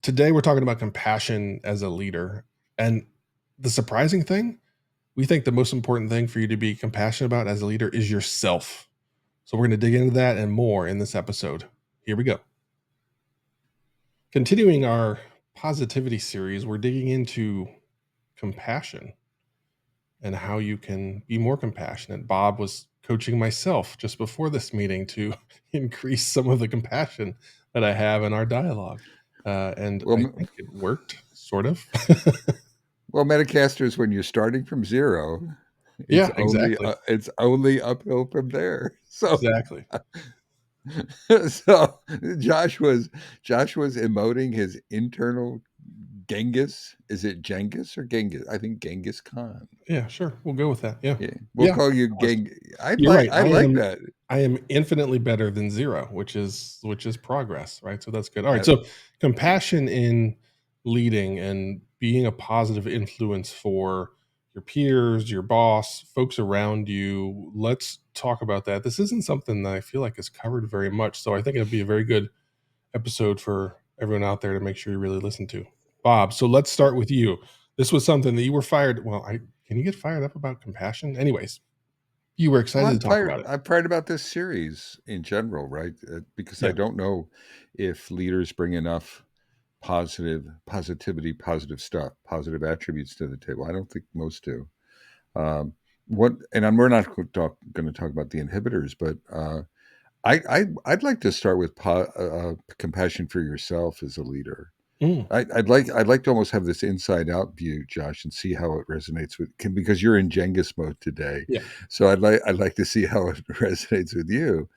Today we're talking about compassion as a leader. And the surprising thing, we think the most important thing for you to be compassionate about as a leader is yourself. So we're going to dig into that and more in this episode. Here we go. Continuing our positivity series, we're digging into compassion and how you can be more compassionate. Bob was coaching myself just before this meeting to increase some of the compassion that I have in our dialogue. And Well, I think it worked, sort of. well, Metacasters, when you're starting from zero, it's Yeah, only exactly. it's only uphill from there. So, Exactly. so Josh was emoting his internal Genghis. Is it Genghis or Genghis? I think Genghis Khan. Yeah, sure. We'll go with that. Yeah. Yeah, we'll Yeah. call you Of course. Geng. I You're like right. I like that. I am infinitely better than zero, which is progress, right? So that's good. All right. Uh, So compassion in leading and being a positive influence for your peers, your boss, folks around you. Let's talk about that. This isn't something that I feel like is covered very much. So I think it'd be a very good episode for everyone out there to make sure you really listen to. Bob, so let's start with you. This was something that you were fired. Well, can you get fired up about compassion? Anyways, you were Well, excited to talk about it. I'm fired about this series in general, right? Because I Yeah. don't know if leaders bring enough positivity, positive stuff, positive attributes to the table. I don't think most do. Um, we're not going to talk about the inhibitors, but I'd like to start with compassion for yourself as a leader. Mm, I'd like to almost have this inside out view, Josh, and see how it resonates because you're in Genghis mode today. yeah. So I'd like to see how it resonates with you.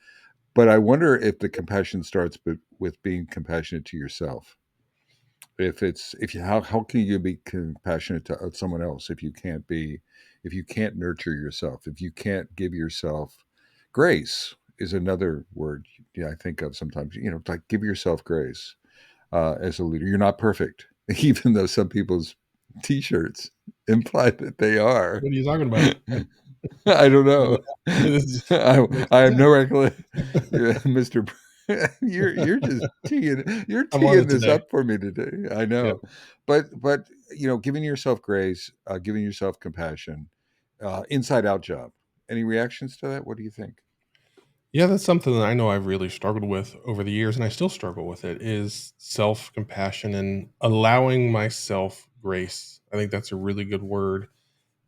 But I wonder if the compassion starts with being compassionate to yourself. If you how can you be compassionate to someone else if you can't nurture yourself, if you can't give yourself grace is another word, yeah, I think of sometimes, like give yourself grace as a leader. You're not perfect, even though some people's t-shirts imply that they are. What are you talking about? I don't know. This is, I makes have no sense. recollection, Mister. You're just I'm on teeing it this today. up for me today. I Yep. know, but giving yourself grace, giving yourself compassion, inside out job. Any reactions to that? What do you think? Yeah, that's something that I know I've really struggled with over the years, and I still struggle with it, is self-compassion and allowing myself grace. I think that's a really good word,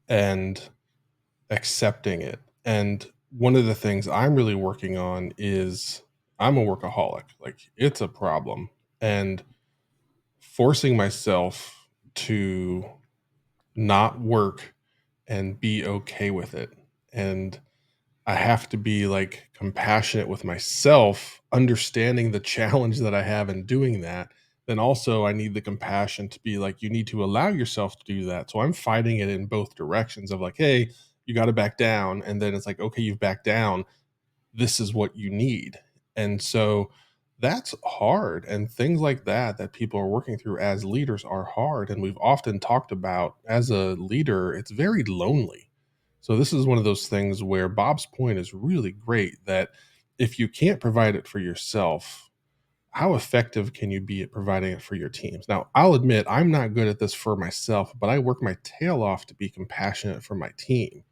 and accepting it. And one of the things I'm really working on is I'm a workaholic. Like, it's a problem. And forcing myself to not work and be okay with it. And I have to be like compassionate with myself, understanding the challenge that I have in doing that. Then also, I need the compassion to be like, you need to allow yourself to do that. So I'm fighting it in both directions of like, hey, you got to back down. And then it's like, okay, you've backed down. This is what you need. And so that's hard. And things like that people are working through as leaders are hard. And we've often talked about as a leader, it's very lonely. So this is one of those things where Bob's point is really great, that if you can't provide it for yourself, how effective can you be at providing it for your teams? Now, I'll admit I'm not good at this for myself, but I work my tail off to be compassionate for my team.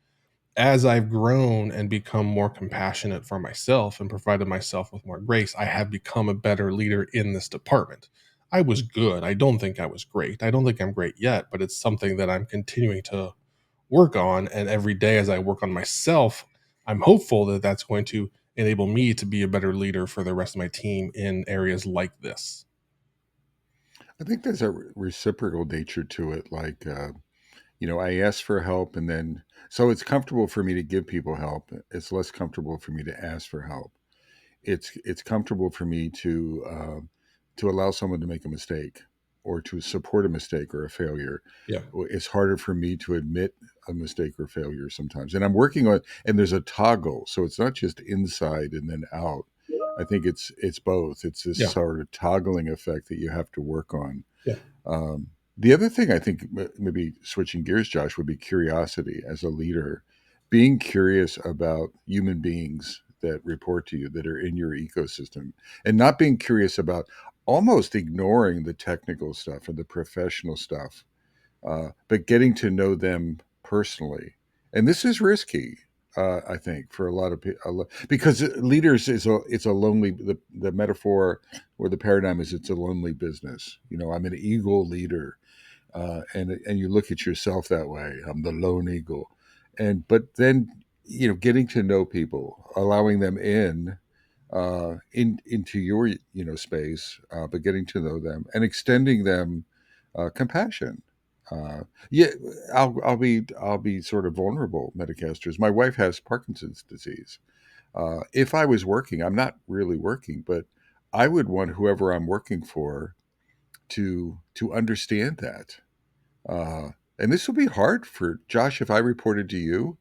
As I've grown and become more compassionate for myself and provided myself with more grace, I have become a better leader in this department. I was good. I don't think I was great. I don't think I'm great yet, but it's something that I'm continuing to work on. And every day as I work on myself, I'm hopeful that that's going to enable me to be a better leader for the rest of my team in areas like this. I think there's a reciprocal nature to it. Like, I ask for help, and then so it's comfortable for me to give people help. It's less comfortable for me to ask for help. It's comfortable for me to allow someone to make a mistake or to support a mistake or a failure. Yeah. It's harder for me to admit a mistake or failure sometimes, and I'm working on. And there's a toggle, so it's not just inside and then out. I think it's both. It's this Yeah. sort of toggling effect that you have to work on. Yeah. Um, the other thing I think, maybe switching gears, Josh, would be curiosity as a leader, being curious about human beings that report to you that are in your ecosystem, and not being curious about almost ignoring the technical stuff and the professional stuff, but getting to know them personally. And this is risky, I think, for a lot of people, because leaders is it's a lonely, the metaphor or the paradigm is it's a lonely business. You know, I'm an eagle leader, and you look at yourself that way. I'm the lone eagle, and but then getting to know people, allowing them into your space, but getting to know them and extending them compassion. Uh, yeah, I'll be sort of vulnerable, Metacasters. My wife has Parkinson's disease. If I was working, I'm not really working, but I would want whoever I'm working for to understand that. Uh, and this will be hard for Josh if I reported to you.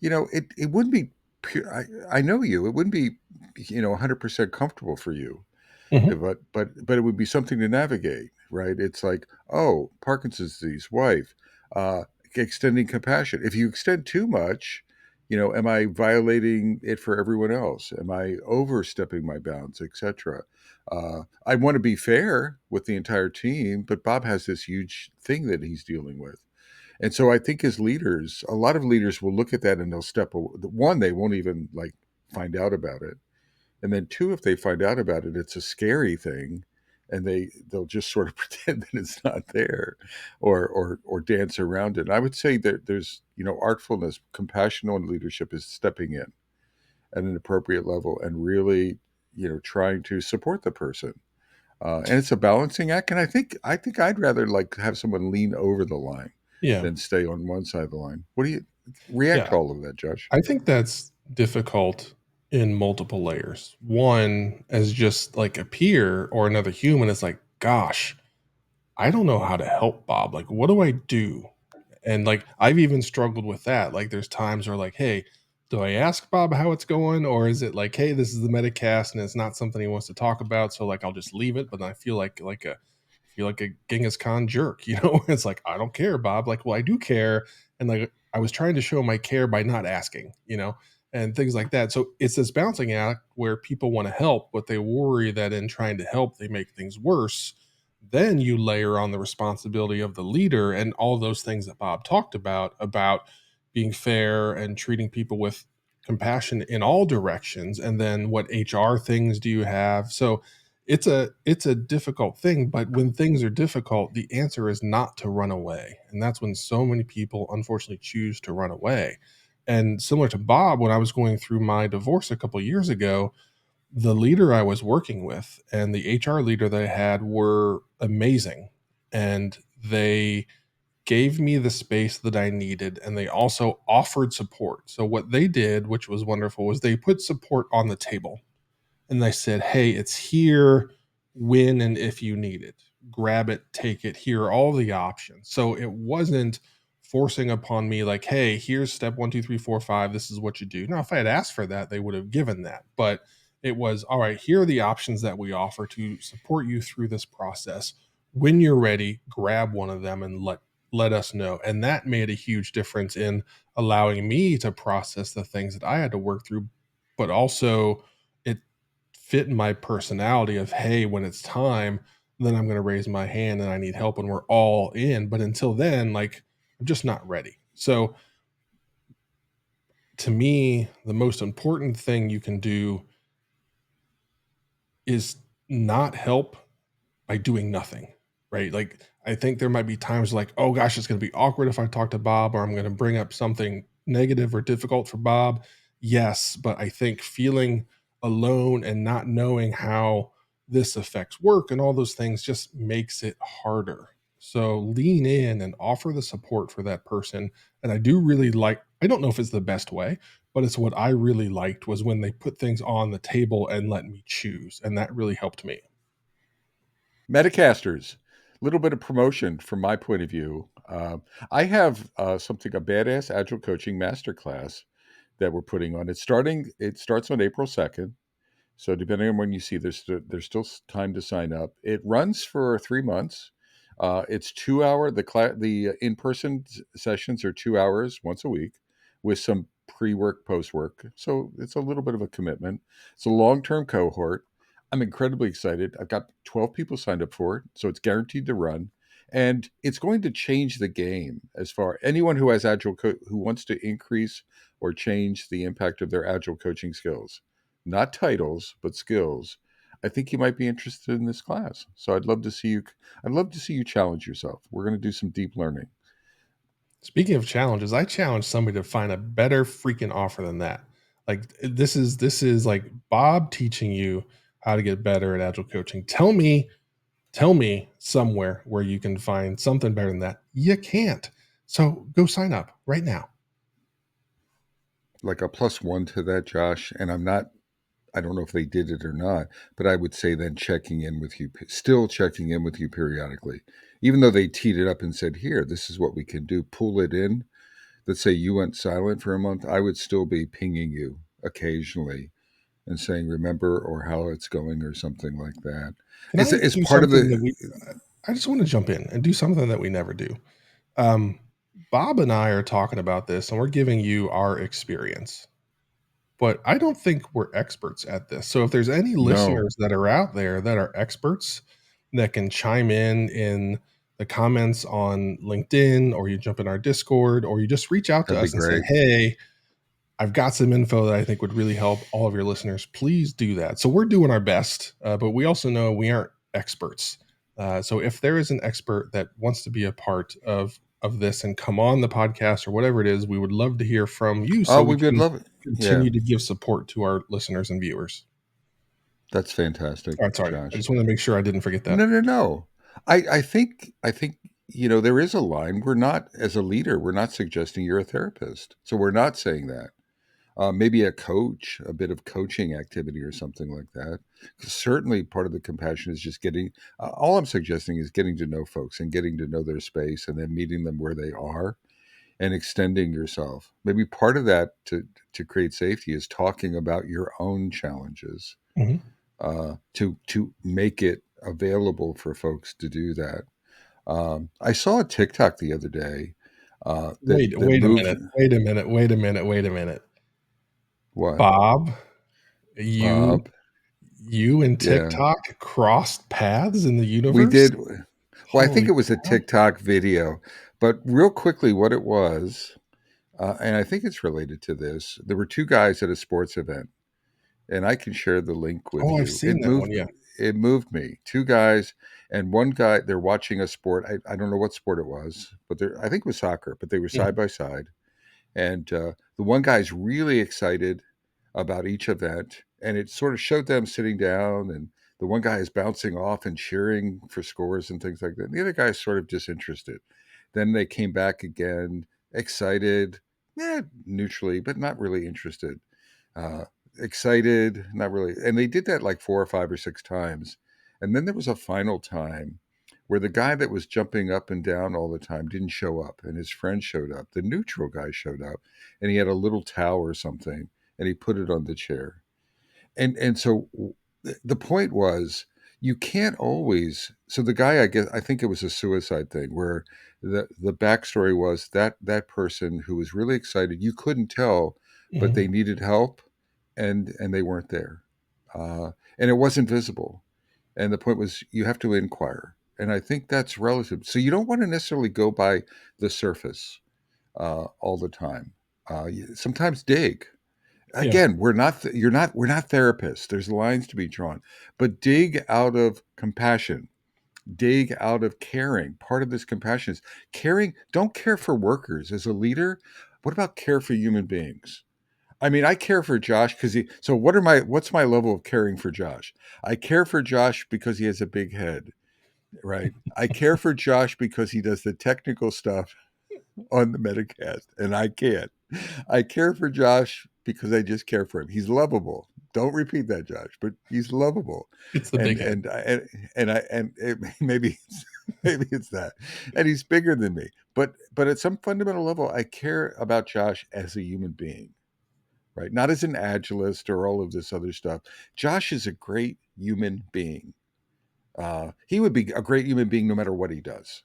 It wouldn't be pure. I know you. It wouldn't be 100% comfortable for you, Mhm. but it would be something to navigate, right? It's like, oh, Parkinson's disease, wife, uh, extending compassion. If you extend too much, am I violating it for everyone else? Am I overstepping my bounds, etc.? I want to be fair with the entire team, but Bob has this huge thing that he's dealing with. And so I think as leaders, a lot of leaders will look at that and they'll step away. One, they won't even like find out about it, and then two, if they find out about it, it's a scary thing, and they'll just sort of pretend that it's not there, or dance around it. And I would say that there's artfulness, compassion on leadership is stepping in at an appropriate level and really trying to support the person. And it's a balancing act. And I think I'd rather like have someone lean over the line Yeah. than stay on one side of the line. What do you react to Yeah. all of that, Josh? I think that's difficult in multiple layers. One, as just like a peer or another human, is like, gosh, I don't know how to help Bob. Like, what do I do? And like, I've even struggled with that. Like, there's times where, like, hey, do I ask Bob how it's going? Or is it like, hey, this is the Metacast and it's not something he wants to talk about. So, like, I'll just leave it. But then I feel like a Genghis Khan jerk, you know? It's like, I don't care, Bob. Like, well, I do care. And like, I was trying to show my care by not asking, you know, and things like that. So it's this balancing act where people want to help, but they worry that in trying to help, they make things worse. Then you layer on the responsibility of the leader and all those things that Bob talked about being fair and treating people with compassion in all directions. And then what HR things do you have? So it's a difficult thing, but when things are difficult, the answer is not to run away. And that's when so many people unfortunately choose to run away. And similar to Bob, when I was going through my divorce a couple of years ago, the leader I was working with and the HR leader that I had were amazing. And they gave me the space that I needed. And they also offered support. So, what they did, which was wonderful, was they put support on the table and they said, "Hey, it's here when and if you need it. Grab it, take it. Here are all the options." So it wasn't forcing upon me like, "Hey, here's step one, two, three, four, five. This is what you do." Now, if I had asked for that, they would have given that. But it was, "All right, here are the options that we offer to support you through this process. When you're ready, grab one of them and let us know." And that made a huge difference in allowing me to process the things that I had to work through, but also it fit in my personality of, hey, when it's time, then I'm going to raise my hand and I need help and we're all in. But until then, like, I'm just not ready. So to me, the most important thing you can do is not help by doing nothing, right? Like, I think there might be times like, oh gosh, it's going to be awkward if I talk to Bob or I'm going to bring up something negative or difficult for Bob. Yes, but I think feeling alone and not knowing how this affects work and all those things just makes it harder. So lean in and offer the support for that person. And I do really like, I don't know if it's the best way, but it's what I really liked was when they put things on the table and let me choose. And that really helped me. Metacasters, a little bit of promotion from my point of view. I have something, a badass agile coaching masterclass that we're putting on. It starts on April 2nd. So depending on when you see, there's still time to sign up. It runs for 3 months. It's 2 hour. The in-person sessions are 2 hours once a week, with some pre-work, post-work. So it's a little bit of a commitment. It's a long-term cohort. I'm incredibly excited. I've got 12 people signed up for it, so it's guaranteed to run. And it's going to change the game as far anyone who has who wants to increase or change the impact of their agile coaching skills, not titles, but skills. I think you might be interested in this class. So I'd love to see you. I'd love to see you challenge yourself. We're going to do some deep learning. Speaking of challenges, I challenge somebody to find a better freaking offer than that. Like this is like Bob teaching you how to get better at agile coaching. Tell me somewhere where you can find something better than that. You can't. So go sign up right now. Like a plus one to that, Josh. And I don't know if they did it or not, but I would say then checking in with you, still checking in with you periodically. Even though they teed it up and said, here, this is what we can do, pull it in. Let's say you went silent for a month, I would still be pinging you occasionally and saying, remember, or how it's going, or something like that. Can I It's do part of something the, that we I just want to jump in and do something that we never do. Um, Bob and I are talking about this and we're giving you our experience, but I don't think we're experts at this. So if there's any no, listeners that are out there that are experts that can chime in the comments on LinkedIn, or you jump in our Discord, or you just reach out to that'd be us and say, great. "Hey, I've got some info that I think would really help all of your listeners," please do that. So we're doing our best, but we also know we aren't experts. So if there is an expert that wants to be a part of this and come on the podcast or whatever it is, we would love to hear from you Oh, so we we would can love it. Yeah, continue to give support to our listeners and viewers. that's fantastic, All right, sorry. I Josh. just want to make sure I didn't forget that. No, no, no. I think, there is a line. We're not, as a leader, we're not suggesting you're a therapist. So we're not saying that. Maybe a coach, a bit of coaching activity or something like that. 'Cause certainly part of the compassion is just getting, all I'm suggesting is getting to know folks and getting to know their space and then meeting them where they are and extending yourself. Maybe part of that to create safety is talking about your own challenges, Mhm. to make it available for folks to do that. I saw a TikTok the other day that Wait a moved. minute. Wait a minute. Wait a minute. Wait a minute. What, Bob, you Bob? you and Yeah, TikTok crossed paths in the we universe? did. Well, I think Holy it was a cow. TikTok video, but real quickly, what it was, and I think it's related to this. There were two guys at a sports event, and I can share the link with Oh, I've you. seen that one, yeah. It moved me. Two guys, and one guy, they're watching a sport. I don't know what sport it was, but I think it was soccer, but they were Mhm, side by side. And the one guy's really excited about each event, and it sort of showed them sitting down, and the one guy is bouncing off and cheering for scores and things like that. And the other guy is sort of disinterested. Then they came back again, excited, yeah, neutrally, but not really interested. Uh, Excited, not really. And they did that like four or five or six times. And then there was a final time where the guy that was jumping up and down all the time didn't show up, and his friend showed up. The neutral guy showed up, and he had a little towel or something, and he put it on the chair. And so the point was, you can't always. So the guy, I think it was a suicide thing where the backstory was that that person who was really excited, you couldn't tell, but mhm. they needed help, and they weren't there, and it wasn't visible. And the point was, you have to inquire, and I think that's relative. So you don't want to necessarily go by the surface all the time. Sometimes dig. Yeah, Again, we're not therapists. There's lines to be drawn, but dig out of compassion, dig out of caring. Part of this compassion is caring. Don't care for workers as a leader. What about care for human beings? I mean, I care for Josh because he. So what's my level of caring for Josh? I care for Josh because he has a big head, right? I care for Josh because he does the technical stuff on the Metacast, and I can't. I care for Josh because I just care for him. He's lovable. Don't repeat that, Josh, but he's lovable, it's the and big head. and maybe maybe it's that, and he's bigger than me. But at some fundamental level, I care about Josh as a human being, right? Not as an agilist or all of this other stuff. Josh is a great human being. He would be a great human being no matter what he does.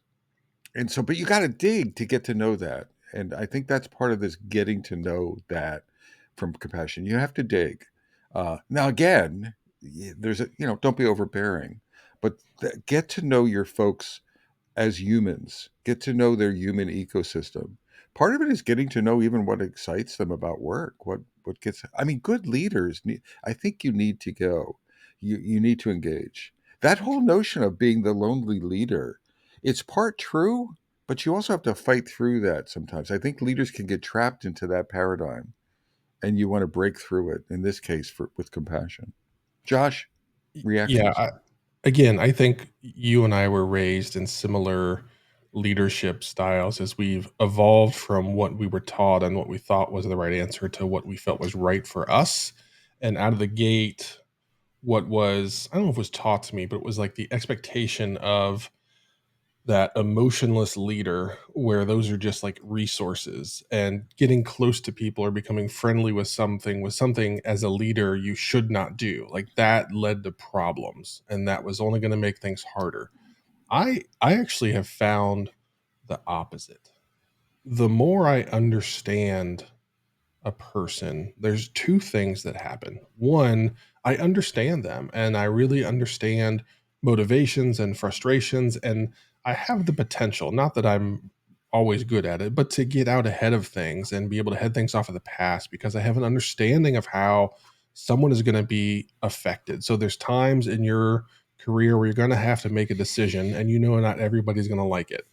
And so, but you got to dig to get to know that. And I think that's part of this getting to know that from compassion. You have to dig. Now, again, there's a, don't be overbearing, but get to know your folks as humans, get to know their human ecosystem. Part of it is getting to know even what excites them about work. What gets, I mean, good leaders need, I think you need to go. You need to engage. That whole notion of being the lonely leader, it's part true, but you also have to fight through that sometimes. I think leaders can get trapped into that paradigm, and you want to break through it, in this case with compassion. Josh, Yeah, reactions? again, I think you and I were raised in similar leadership styles as we've evolved from what we were taught and what we thought was the right answer to what we felt was right for us. And out of the gate, what was, I don't know if it was taught to me, but it was like the expectation of that emotionless leader where those are just like resources, and getting close to people or becoming friendly with something was something as a leader you should not do. Like that led to problems, and that was only going to make things harder. I actually have found the opposite. The more I understand a person, there's two things that happen. One, I understand them and I really understand motivations and frustrations, and I have the potential, not that I'm always good at it, but to get out ahead of things and be able to head things off of the past because I have an understanding of how someone is going to be affected. So there's times in your career where you're going to have to make a decision and you know not everybody's going to like it,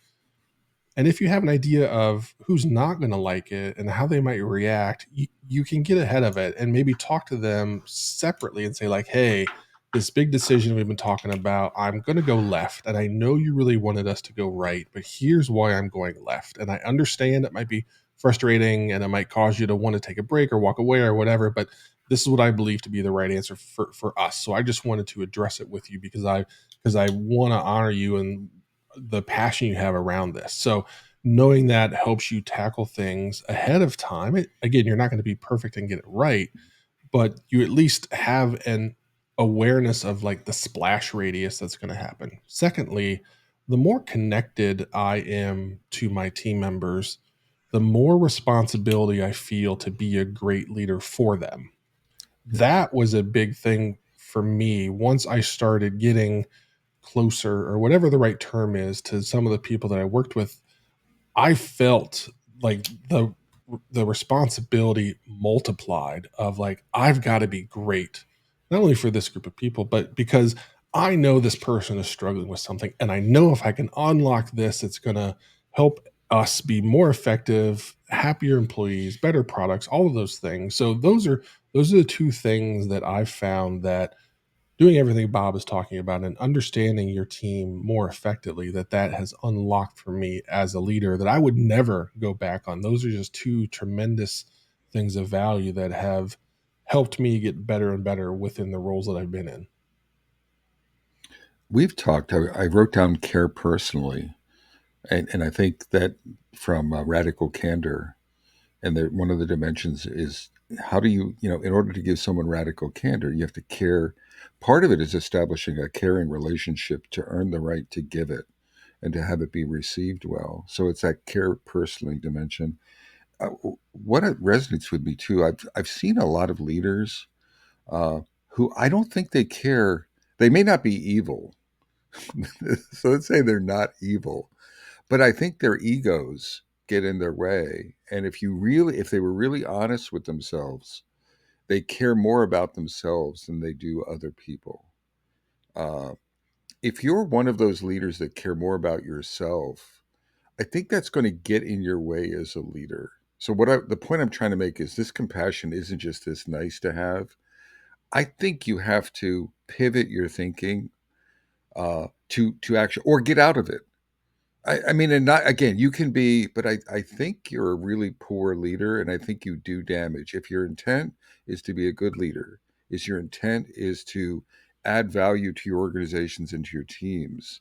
and if you have an idea of who's not going to like it and how they might react, you can get ahead of it and maybe talk to them separately and say, like, hey, this big decision we've been talking about, I'm going to go left. And I know you really wanted us to go right, but here's why I'm going left. And I understand it might be frustrating and it might cause you to want to take a break or walk away or whatever, but this is what I believe to be the right answer for us. So I just wanted to address it with you because I want to honor you and the passion you have around this. So knowing that helps you tackle things ahead of time. Again, you're not going to be perfect and get it right, but you at least have an awareness of like the splash radius that's going to happen. Secondly, the more connected I am to my team members, the more responsibility I feel to be a great leader for them. Yeah. That was a big thing for me once I started getting closer, or whatever the right term is, to some of the people that I worked with. I felt like the responsibility multiplied of like I've got to be great, not only for this group of people, but because I know this person is struggling with something, and I know if I can unlock this, it's going to help us be more effective, happier employees, better products, all of those things. So those are the two things that I've found, that doing everything Bob is talking about and understanding your team more effectively, that has unlocked for me as a leader that I would never go back on. Those are just two tremendous things of value that have helped me get better and better within the roles that I've been in. We've talked, I wrote down care personally, and I think that from radical candor, and that one of the dimensions is how do you, in order to give someone radical candor, you have to care. Part of it is establishing a caring relationship to earn the right to give it and to have it be received well. So it's that care personally dimension. Uh, what it resonates with me too, I've seen a lot of leaders uh, who I don't think they care. They may not be evil, so let's say they're not evil, but I think their egos get in their way. And if they were really honest with themselves, they care more about themselves than they do other people. Uh, if you're one of those leaders that care more about yourself, I think that's going to get in your way as a leader. So the point I'm trying to make is this compassion isn't just this nice to have. I think you have to pivot your thinking to action or get out of it. I mean, and not again, you can be, but I think you're a really poor leader, and I think you do damage. If your intent is to be a good leader, is your intent is to add value to your organizations and to your teams,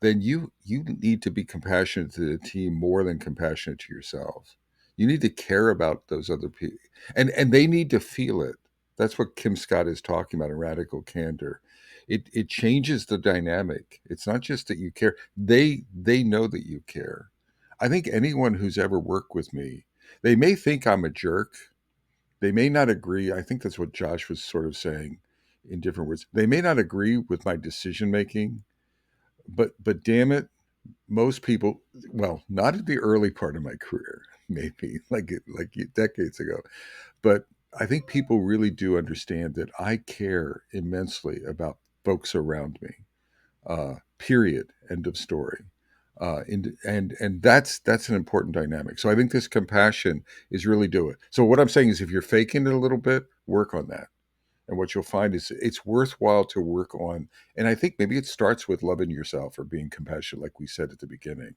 then you need to be compassionate to the team more than compassionate to yourself. You need to care about those other people, and they need to feel it. That's what Kim Scott is talking about in radical candor. It changes the dynamic. It's not just that you care; they know that you care. I think anyone who's ever worked with me, they may think I'm a jerk. They may not agree. I think that's what Josh was sort of saying. in different words. They may not agree with my decision making, but damn it, most people, well, not at the early part of my career, maybe like decades ago, but I think people really do understand that I care immensely about folks around me. Period. End of story. And that's an important dynamic. So I think this compassion is really do it. So what I'm saying is, if you're faking it a little bit, work on that. And what you'll find is it's worthwhile to work on. And I think maybe it starts with loving yourself or being compassionate, like we said at the beginning,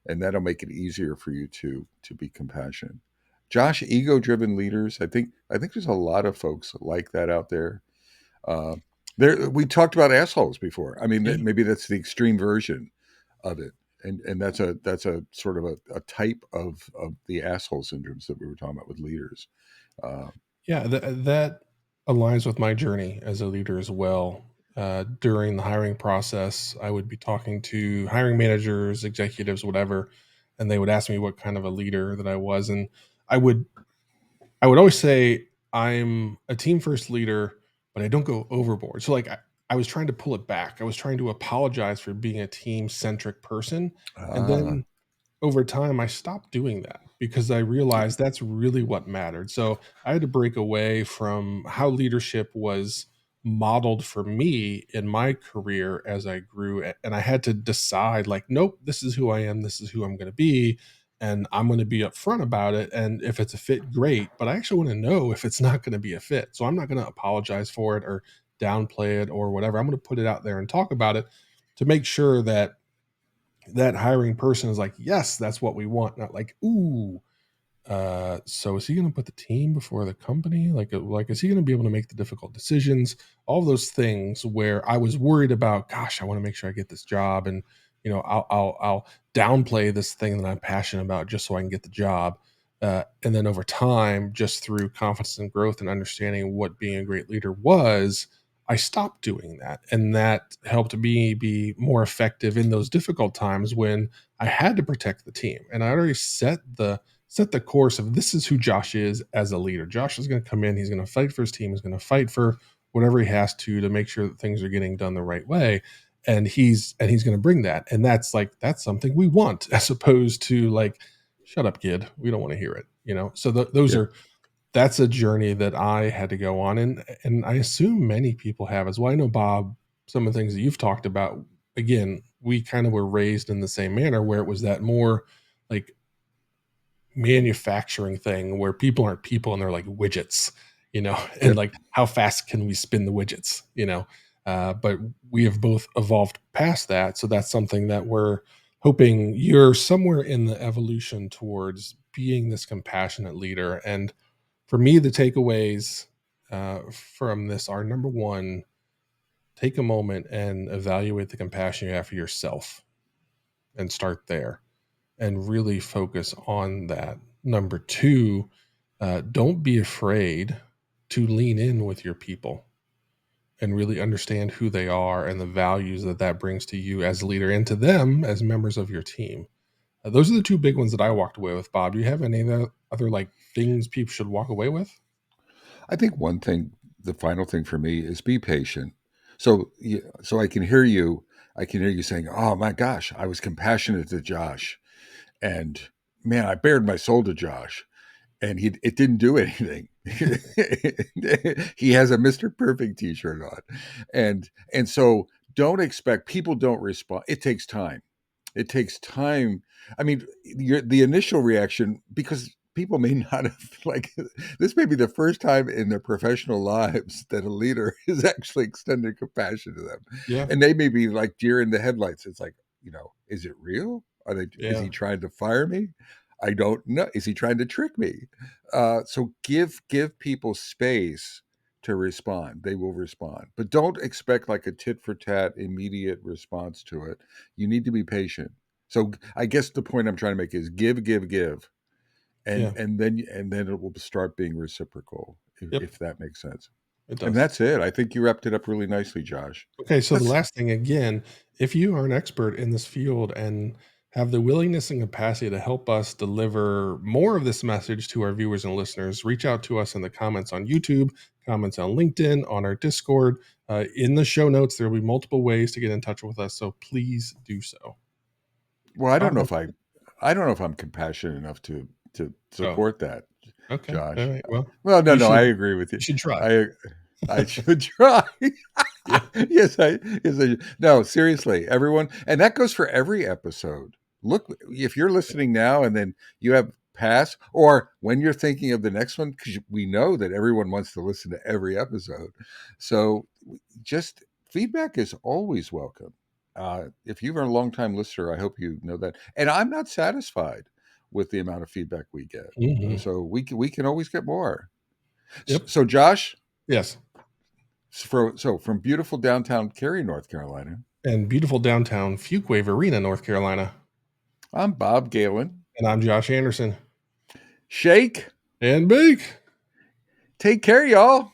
and that'll make it easier for you to be compassionate. Josh, ego-driven leaders. I think there's a lot of folks like that out there. Uh, there, we talked about assholes before. I mean, Yeah. maybe that's the extreme version of it, and that's a sort of a type of the asshole syndromes that we were talking about with leaders. Uh, Yeah, that aligns with my journey as a leader as well. During the hiring process, I would be talking to hiring managers, executives, whatever, and they would ask me what kind of a leader that I was, and I would I would always say I'm a team first leader, but I don't go overboard. So like I was trying to pull it back. I was trying to apologize for being a team centric person, and ah, then over time, I stopped doing that because I realized that's really what mattered. So I had to break away from how leadership was modeled for me in my career as I grew. And I had to decide, like, nope, this is who I am. This is who I'm going to be. And I'm going to be upfront about it. And if it's a fit, great. But I actually want to know if it's not going to be a fit. So I'm not going to apologize for it or downplay it or whatever. I'm going to put it out there and talk about it to make sure that that hiring person is like, yes, that's what we want. Not like, ooh, so is he going to put the team before the company? Like, is he going to be able to make the difficult decisions? All those things where I was worried about, gosh, I want to make sure I get this job, and I'll downplay this thing that I'm passionate about just so I can get the job. And then over time, just through confidence and growth and understanding what being a great leader was, I stopped doing that, and that helped me be more effective in those difficult times when I had to protect the team, and I already set the course of this is who Josh is as a leader. Josh is going to come in, he's going to fight for his team, he's going to fight for whatever he has to make sure that things are getting done the right way. And he's going to bring that. And that's something we want as opposed to like, shut up, kid. We don't want to hear it. So those yeah, are that's a journey that I had to go on, and I assume many people have as well. I know Bob, some of the things that you've talked about. Again, we kind of were raised in the same manner where it was that more like manufacturing thing where people aren't people and they're like widgets, and yeah, like how fast can we spin the widgets. But we have both evolved past that, so that's something that we're hoping you're somewhere in the evolution towards being this compassionate leader. And for me, the takeaways from this are: number one, take a moment and evaluate the compassion you have for yourself and start there and really focus on that. Number two, don't be afraid to lean in with your people and really understand who they are and the values that that brings to you as a leader and to them as members of your team. Those are the two big ones that I walked away with. Bob, do you have any other like things people should walk away with? I think one thing, the final thing for me is be patient. So I can hear you. I can hear you saying, "Oh my gosh, I was compassionate to Josh, and man, I bared my soul to Josh, and it didn't do anything." He has a Mr. Perfect T-shirt on, and so people don't respond. It takes time. It takes time. I mean, the initial reaction, because people may not have like this may be the first time in their professional lives that a leader is actually extending compassion to them, Yeah, and they may be like deer in the headlights. It's like, is it real? Is yeah, he trying to fire me? I don't know. Is he trying to trick me? So give people space to respond. They will respond, but don't expect like a tit for tat immediate response to it. You need to be patient. So I guess the point I'm trying to make is give, and yeah. and then it will start being reciprocal, Yep, if that makes sense. it And does. that's it. I think you wrapped it up really nicely, Josh. Okay, so the Let's last thing again, if you are an expert in this field and have the willingness and capacity to help us deliver more of this message to our viewers and listeners, reach out to us in the comments on YouTube, comments on LinkedIn, on our Discord. In the show notes, there will be multiple ways to get in touch with us, so please do so. Well, I don't Bob, know if I don't know if I'm compassionate enough to oh, support that, okay. All Josh. right. Well, Well, no, you no, I should agree with you. you should try. I should try. Yeah. No, seriously, everyone, and that goes for every episode. Look, if you're listening now and then you have past, or when you're thinking of the next one, because we know that everyone wants to listen to every episode. So just feedback is always welcome. If you're a long time listener, I hope you know that. And I'm not satisfied with the amount of feedback we get. Mm-hmm. So we can always get more. Yep. So Josh, Yes. from beautiful downtown Cary, North Carolina, And beautiful downtown Fuquay Arena, North Carolina. I'm Bob Galen. And I'm Josh Anderson. Shake. And bake. Take care, y'all.